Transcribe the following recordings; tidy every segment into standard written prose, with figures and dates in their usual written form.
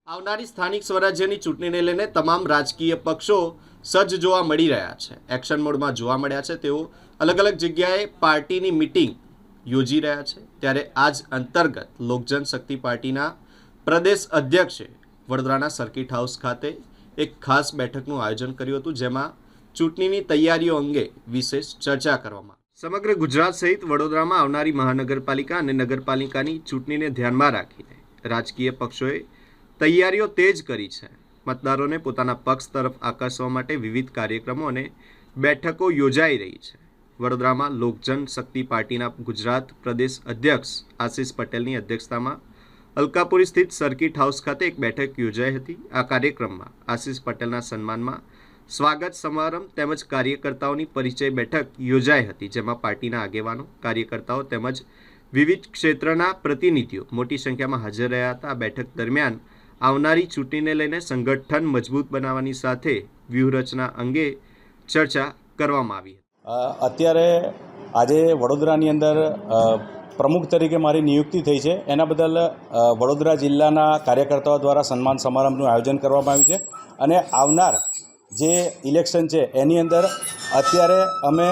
આવનારી સ્થાનિક સ્વરાજ્યની ચૂંટણીને લઈને તમામ રાજકીય પક્ષો સજ્જ જોવા મળી રહ્યા છે, એક્શન મોડમાં જોવા મળ્યા છે। તેઓ અલગ અલગ જગ્યાએ પાર્ટીની મીટિંગ યોજી રહ્યા છે। ત્યારે આજ અંતર્ગત લોકજનશક્તિ પાર્ટીના પ્રદેશ અધ્યક્ષે વડોદરાના સર્કિટ હાઉસ ખાતે એક ખાસ બેઠકનું આયોજન કર્યું હતું, જેમાં ચૂંટણીની તૈયારીઓ અંગે વિશેષ ચર્ચા કરવામાં સમગ્ર ગુજરાત સહિત વડોદરામાં આવનારી મહાનગરપાલિકા અને નગરપાલિકાની ચૂંટણીને ધ્યાનમાં રાખીને રાજકીય પક્ષોએ તૈયારીઓ તેજ કરી છે। મતદારોને પોતાના પક્ષ તરફ આકર્ષવા માટે વિવિધ કાર્યક્રમો અને બેઠકો યોજાઈ રહી છે। વડોદરામાં લોકજનશક્તિ પાર્ટીના ગુજરાત પ્રદેશ અધ્યક્ષ આશિષ પટેલની અધ્યક્ષતામાં અલકાપુરી સ્થિત સર્કિટ હાઉસ ખાતે એક બેઠક યોજાઈ હતી। આ કાર્યક્રમમાં આશિષ પટેલના સન્માનમાં સ્વાગત સમારંભ તેમજ કાર્યકર્તાઓની પરિચય બેઠક યોજાઈ હતી, જેમાં પાર્ટીના આગેવાનો, કાર્યકર્તાઓ તેમજ વિવિધ ક્ષેત્રના પ્રતિનિધિઓ મોટી સંખ્યામાં હાજર રહ્યા હતા। આ બેઠક દરમિયાન આવનારી ચૂંટણીને લઈને સંગઠન મજબૂત બનાવવાની સાથે વ્યૂહરચના અંગે ચર્ચા કરવામાં આવી હતી। અત્યારે આજે વડોદરાની અંદર પ્રમુખ તરીકે મારી નિયુક્તિ થઈ છે, એના બદલ વડોદરા જિલ્લાના કાર્યકર્તાઓ દ્વારા સન્માન સમારંભનું આયોજન કરવામાં આવ્યું છે। અને આવનાર જે ઇલેક્શન છે એની અંદર અત્યારે અમે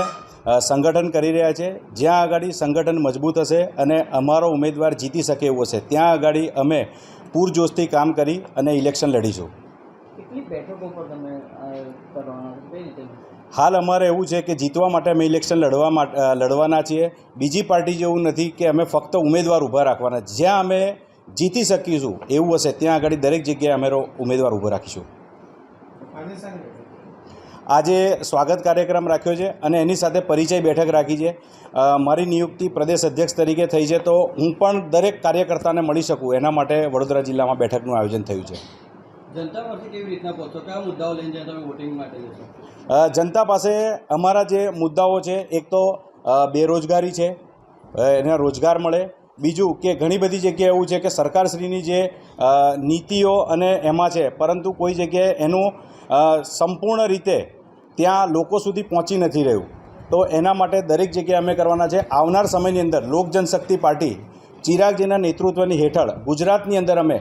સંગઠન કરી રહ્યા છે। જ્યાં આગળ સંગઠન મજબૂત હશે અને અમારો ઉમેદવાર જીતી શકે એવું હશે, ત્યાં આગળ અમે પૂરજોશથી કામ કરી અને ઇલેક્શન લડીશું। કેટલી બેઠકો પર તમે કરવાના કઈ રીતે? હાલ અમારે એવું છે કે જીતવા માટે અમે ઇલેક્શન લડવાના છીએ। બીજી પાર્ટી જેવું નથી કે અમે ફક્ત ઉમેદવાર ઊભા રાખવાના। જ્યાં અમે જીતી શકીશું એવું હશે ત્યાં આગળ દરેક જગ્યાએ અમે ઉમેદવાર ઊભો રાખીશું। આજે સ્વાગત કાર્યક્રમ રાખ્યો છે અને એની સાથે પરિચય બેઠક રાખી છે। મારી નિયુક્તિ પ્રદેશ અધ્યક્ષ તરીકે થઈ છે, તો હું પણ દરેક કાર્યકર્તાને મળી શકું એના માટે વડોદરા જિલ્લામાં બેઠકનું આયોજન થયું છે। જનતા પાસે કેવી રીતના પહોંચો, કયા મુદ્દાઓ લઈને જાય તમે વોટિંગ માટે જશો? જનતા પાસે અમારા જે મુદ્દાઓ છે, એક તો બેરોજગારી છે, એને રોજગાર મળે। બીજું કે ઘણી બધી જગ્યાએ એવું છે કે સરકારશ્રીની જે નીતિઓ અને એમાં છે, પરંતુ કોઈ જગ્યાએ એનું સંપૂર્ણ રીતે ત્યાં લોકો સુધી પહોંચી નથી રહ્યું, તો એના માટે દરેક જગ્યાએ અમે કરવાના છે। આવનાર સમયની અંદર લોકજનશક્તિ પાર્ટી ચિરાગજીના નેતૃત્વની હેઠળ ગુજરાતની અંદર અમે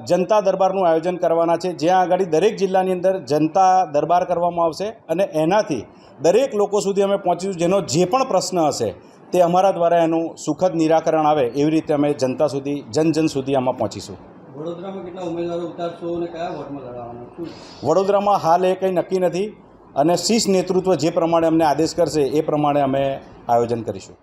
જનતા દરબારનું આયોજન કરવાના છે, જ્યાં આગળ દરેક જિલ્લાની અંદર જનતા દરબાર કરવામાં આવશે અને એનાથી દરેક લોકો સુધી અમે પહોંચીશું। જેનો જે પણ પ્રશ્ન હશે તે અમારા દ્વારા એનું સુખદ નિરાકરણ આવે એવી રીતે અમે જનતા સુધી, જન સુધી આમાં પહોંચીશું। વડોદરામાં કેટલા ઉમેદવારો ઉતારશો અને કયા વોટમાં લડાવવાના? વડોદરામાં હાલ એ કંઈ નક્કી નથી અને શીર્ષ નેતૃત્વ જે પ્રમાણે અમને આદેશ કરશે એ પ્રમાણે અમે આયોજન કરીશું।